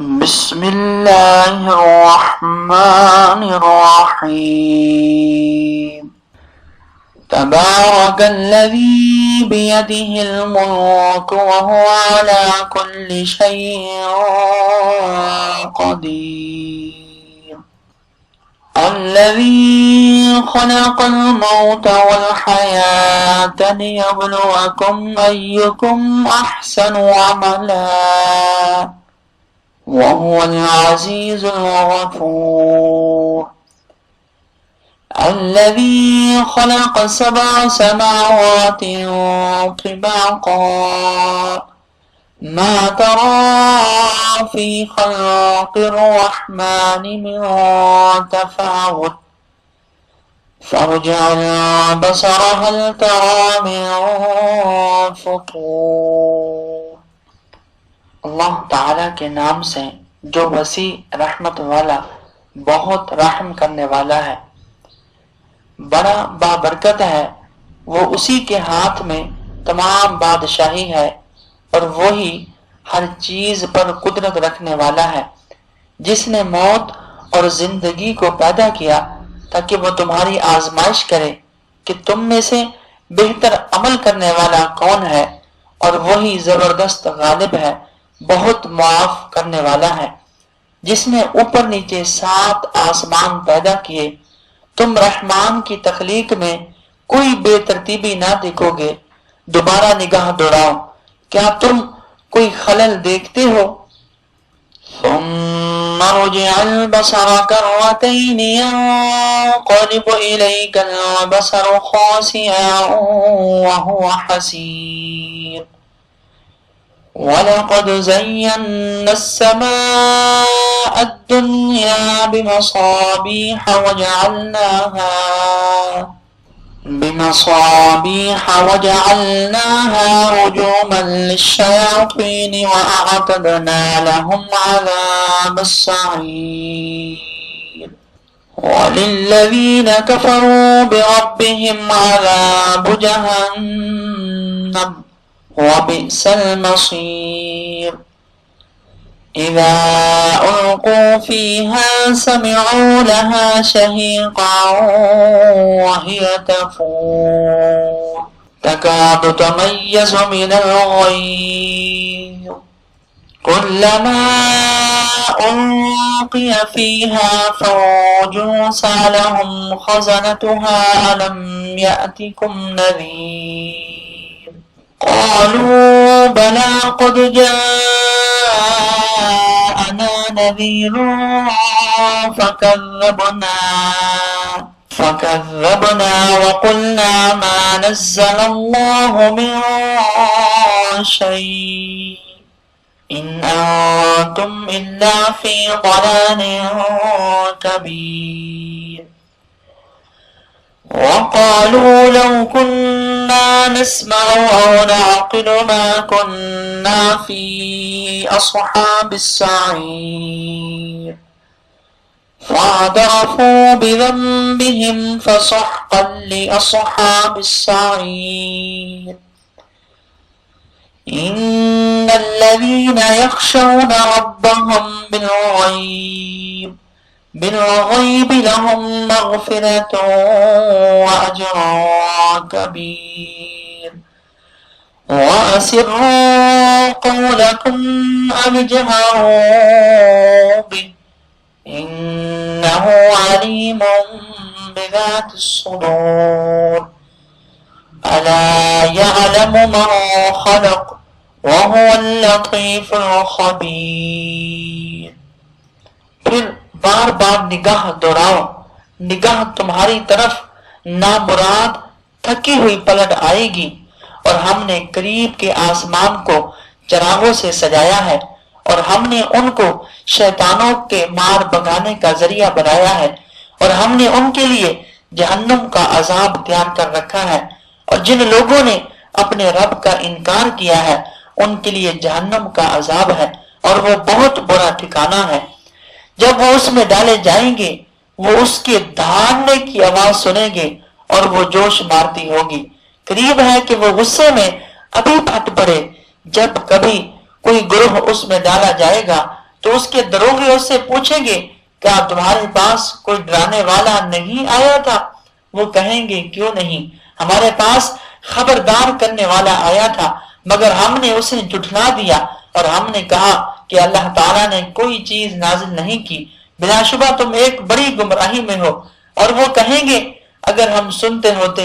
بسم اللہ الرحمن الرحیم تبارک الذی بیدہ الملک وہو علی کل شیء قدیر الذی خلق الموت والحیاة لیبلوکم ایکم احسن عملا وهو العزيز الغفور الذي خلق 7 سماوات طباقا ما ترى في خلق الرحمن من تفاوت فارجع البصر هل ترى من فطور۔ اللہ تعالیٰ کے نام سے جو وسیع رحمت والا بہت رحم کرنے والا ہے، بڑا بابرکت ہے۔ وہ اسی کے ہاتھ میں تمام بادشاہی ہے اور وہی ہر چیز پر قدرت رکھنے والا ہے، جس نے موت اور زندگی کو پیدا کیا تاکہ وہ تمہاری آزمائش کرے کہ تم میں سے بہتر عمل کرنے والا کون ہے، اور وہی زبردست غالب ہے، بہت معاف کرنے والا ہے۔ جس نے اوپر نیچے 7 آسمان پیدا کیے، تم رحمان کی تخلیق میں کوئی بے ترتیبی نہ دیکھو گے۔ دوبارہ نگاہ دوڑاؤ، کیا تم کوئی خلل دیکھتے ہو؟ ثم رجع البصر كرتين ينقلب إليك البصر خاسئا وهو حسير وَلَقَدْ زَيَّنَّا السَّمَاءَ الدُّنْيَا بِمَصَابِيحَ وَجَعَلْنَاهَا رُجُومًا لِلشَّيَاطِينِ وَأَعْتَدْنَا لَهُمْ عَذَابَ السَّعِيرِ وَلِلَّذِينَ كَفَرُوا بِرَبِّهِمْ عَذَابُ جَهَنَّمَ وَبِئْسَ الْمَصِيرُ إِذَا أُلْقُوا فِيهَا سَمِعُوا لَهَا شَهِيقًا وَهِيَ تَفُورُ تَكَادُ تَمَيَّزُ مِنَ الْغَيْظِ كُلَّمَا أُلْقِيَ فِيهَا فَوْجٌ سَأَلَهُمْ خَزَنَتُهَا أَلَمْ يَأْتِكُمْ نَذِيرٌ قالوا بلى قد جاءنا نذير فكذبنا وقلنا ما نزل الله من شيء إن أنتم إلا في ضلال كبير وقالوا لو كنا نسمع أو نعقل ما كنا في أصحاب السعير فاعترفوا بذنبهم فسحقا لأصحاب السعير إن الذين يخشون ربهم بالغيب لهم مغفرة وأجر كبير وأسروا قولكم أو اجهروا به إنه عليم بذات الصدور ألا يعلم من خلق وهو اللطيف الخبير۔ پھر بار بار نگاہ دوڑاؤ، نگاہ تمہاری طرف نامراد تھکی ہوئی پلٹ آئے گی، اور ہم نے قریب کے آسمان کو چراغوں سے سجایا ہے، اور ہم نے ان کو شیطانوں کے مار بگانے کا ذریعہ بنایا ہے، اور ہم نے ان کے لیے جہنم کا عذاب تیار کر رکھا ہے، اور جن لوگوں نے اپنے رب کا انکار کیا ہے ان کے لیے جہنم کا عذاب ہے، اور وہ بہت برا ٹھکانہ ہے۔ جب وہ اس میں ڈالے جائیں گے، وہ اس کے دھاڑنے کی آواز سنیں گے اور وہ جوش مارتی ہوگی۔ قریب ہے کہ وہ غصے میں ابھی پھٹ پڑے۔ جب کبھی کوئی گروہ اس میں ڈالا جائے گا تو اس کے دروغے اس سے پوچھیں گے کیا تمہارے پاس کوئی ڈرانے والا نہیں آیا تھا؟ وہ کہیں گے کیوں نہیں، ہمارے پاس خبردار کرنے والا آیا تھا مگر ہم نے اسے جھٹلا دیا اور ہم نے کہا کہ اللہ تعالیٰ نے کوئی چیز نازل نہیں کی، بلا شبہ تم ایک بڑی گمراہی میں ہو۔ اور وہ کہیں گے اگر ہم سنتے ہوتے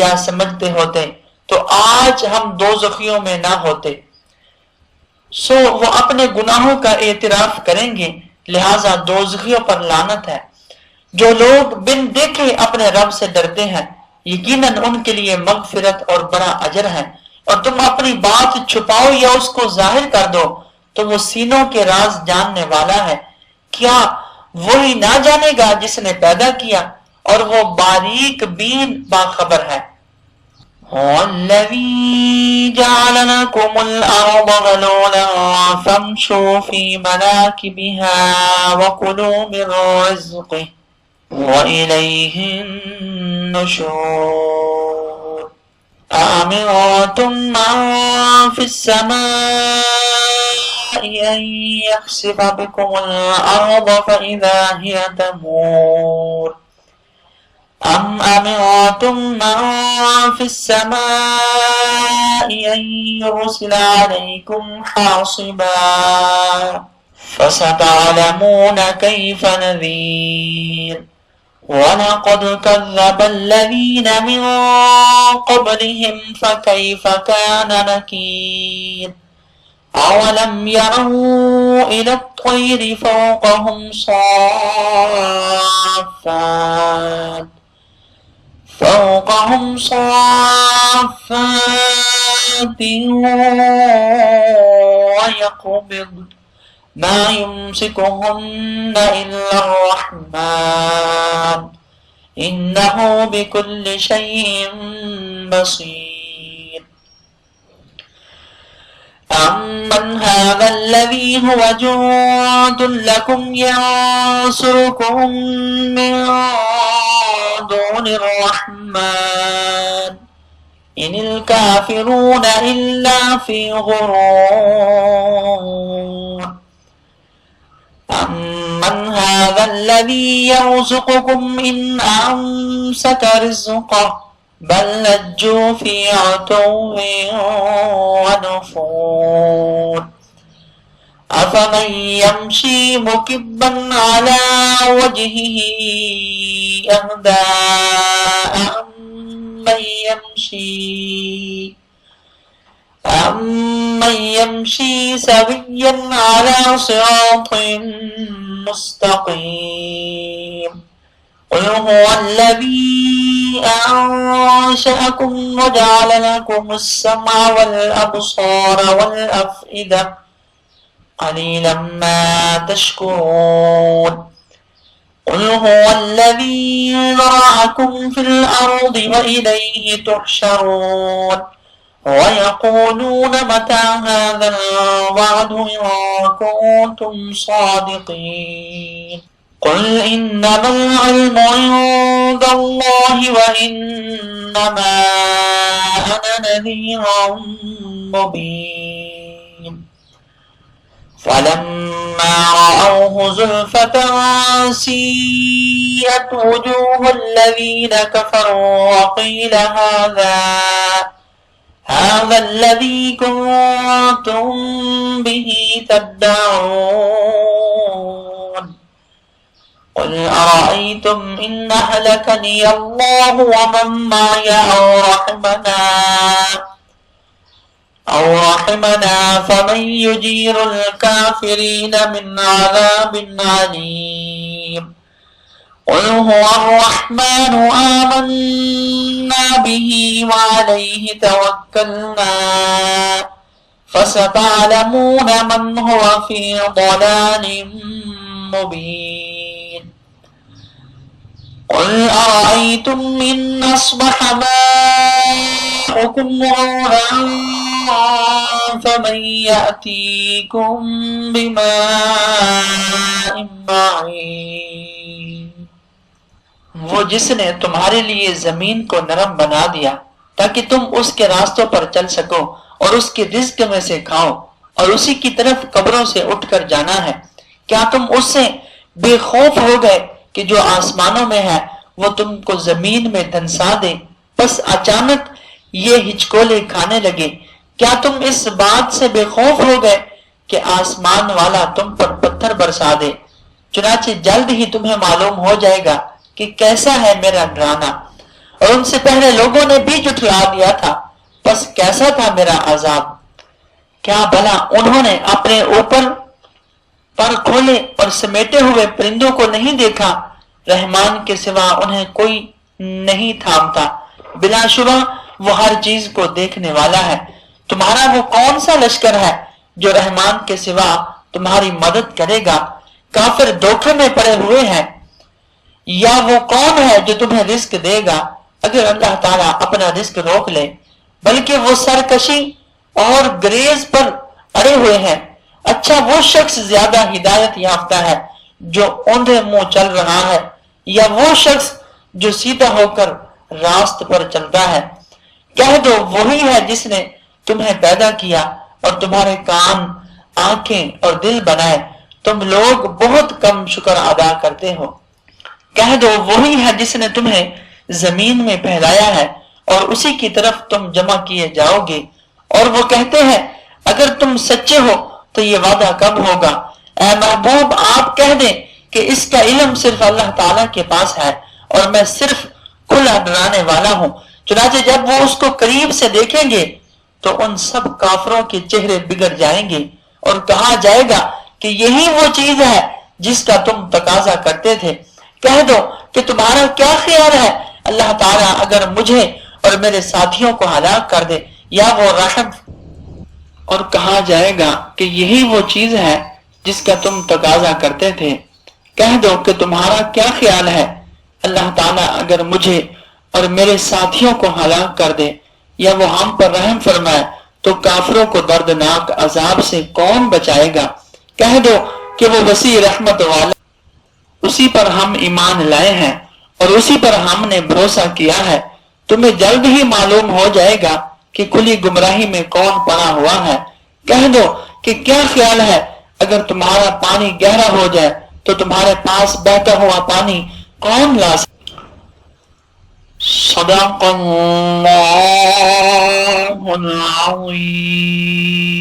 یا سمجھتے ہوتے تو آج ہم دوزخیوں میں نہ ہوتے۔ سو وہ اپنے گناہوں کا اعتراف کریں گے، لہذا دوزخیوں پر لعنت ہے۔ جو لوگ بن دیکھے اپنے رب سے ڈرتے ہیں یقیناً ان کے لیے مغفرت اور بڑا اجر ہے۔ اور تم اپنی بات چھپاؤ یا اس کو ظاہر کر دو تو وہ سینوں کے راز جاننے والا ہے۔ کیا وہی نہ جانے گا جس نے پیدا کیا، اور وہ باریک بین باخبر ہے۔ هو الذي جعل لكم الأرض ذلولا فامشوا في مناكبها وكلوا من رزقه وإليه النشور أأمنتم من في السماء أن يخسف بكم الأرض فإذا هي تمور أم أمنتم من في السماء أن يرسل عليكم حاصبا فستعلمون كيف نذير ولقد كذب الذين من قبلهم فكيف كان نكير أولم يروا إلى الطير فوقهم صافات ويقبض ما يمسكهن إلا الرحمن إنه بكل شيء بصير أمن هذا الذي هو جند لكم ينصركم من دون الرحمن إن الكافرون إلا في غرور أمن هذا الذي يرزقكم إن أمسك رزقه بل لجوا في عتو ونفور أفمن يمشي مكبا على وجهه أهدى أمن يمشي سويا على صراط مستقيم قل هو الذي أنشأكم وجعل لكم السمع والأبصار والأفئدة قليلا ما تشكرون قل هو الذي ذرأكم في الأرض وإليه تحشرون ويقولون متى هذا الوعد إن كنتم صادقين قل إنما العلم عند الله وإنما أنا نذير مبين فلما رأوه زلفة سيئت وجوه الذين كفروا وقيل هذا الذي كنتم به تدعون قل أرأيتم إن أهلكني الله ومن معي أو رحمنا فمن يجير الكافرين من عذاب عليم قل هو الرحمن آمنا به وعليه توكلنا فستعلمون من هو في ضلال مبين قل أرأيتم إن أصبح ماؤكم غورا فمن يأتيكم بماء معين وہ جس نے تمہارے لیے زمین کو نرم بنا دیا تاکہ تم اس کے راستوں پر چل سکو اور اس کے رزق میں سے کھاؤ اور اسی کی طرف قبروں سے اٹھ کر جانا ہے، کیا تم اس سے بے خوف ہو گئے کہ جو آسمانوں میں ہے وہ تم کو زمین میں دھنسا دے؟ بس اچانک یہ ہچکولے کھانے لگے۔ کیا تم اس بات سے بے خوف ہو گئے کہ آسمان والا تم پر پتھر برسا دے؟ چنانچہ جلد ہی تمہیں معلوم ہو جائے گا کہ کیسا ہے میرا ڈرانا، اور ان سے پہلے لوگوں نے بھی جھٹلا دیا تھا، بس کیسا تھا میرا عذاب۔ کیا بھلا انہوں نے اپنے اوپر پر کھولے اور سمیٹے ہوئے پرندوں کو نہیں دیکھا؟ رحمان کے سوا انہیں کوئی نہیں تھامتا، بلا شبہ وہ ہر چیز کو دیکھنے والا ہے۔ تمہارا وہ کون سا لشکر ہے جو رحمان کے سوا تمہاری مدد کرے گا؟ کافر دھوکے میں پڑے ہوئے ہیں۔ یا وہ کون ہے جو تمہیں رزق دے گا اگر اللہ تعالیٰ اپنا رزق روک لے؟ بلکہ وہ سرکشی اور گریز پر اڑے ہوئے ہیں۔ اچھا وہ شخص زیادہ ہدایت یافتہ ہے جو اوندھے منہ چل رہا ہے، یا وہ شخص جو سیدھا ہو کر راست پر چلتا ہے؟ کہہ دو وہی ہے جس نے تمہیں پیدا کیا اور تمہارے کان، آنکھیں اور دل بنائے، تم لوگ بہت کم شکر ادا کرتے ہو۔ کہہ دو وہی ہے جس نے تمہیں زمین میں پھیلایا ہے اور اسی کی طرف تم جمع کیے جاؤ گے۔ اور وہ کہتے ہیں اگر تم سچے ہو تو یہ وعدہ کب ہوگا؟ اے محبوب آپ کہہ دیں کہ اس کا علم صرف اللہ تعالیٰ کے پاس ہے اور میں صرف کھلا ڈرانے والا ہوں۔ چنانچہ جب وہ اس کو قریب سے دیکھیں گے تو ان سب کافروں کے چہرے بگڑ جائیں گے اور کہا جائے گا کہ یہی وہ چیز ہے جس کا تم تقاضا کرتے تھے۔ کہہ دو کہ تمہارا کیا خیال ہے اللہ تعالیٰ اگر مجھے اور میرے ساتھیوں کو ہلاک کر دے یا وہ رحم، اور کہا جائے گا کہ یہی وہ چیز ہے جس کا تم تقاضا کرتے تھے۔ کہہ دو کہ تمہارا کیا خیال ہے اللہ تعالیٰ اگر مجھے اور میرے ساتھیوں کو ہلاک کر دے یا وہ ہم پر رحم فرمائے تو کافروں کو دردناک عذاب سے کون بچائے گا؟ کہہ دو کہ وہ وسیع رحمت والا، اسی پر ہم ایمان لائے ہیں اور اسی پر ہم نے بھروسہ کیا ہے۔ تمہیں جلد ہی معلوم ہو جائے گا کہ کھلی گمراہی میں کون پڑا ہوا ہے۔ کہہ دو کہ کیا خیال ہے اگر تمہارا پانی گہرا ہو جائے تو تمہارے پاس بہتا ہوا پانی کون لا سکتا؟ صدق اللہ العظیم۔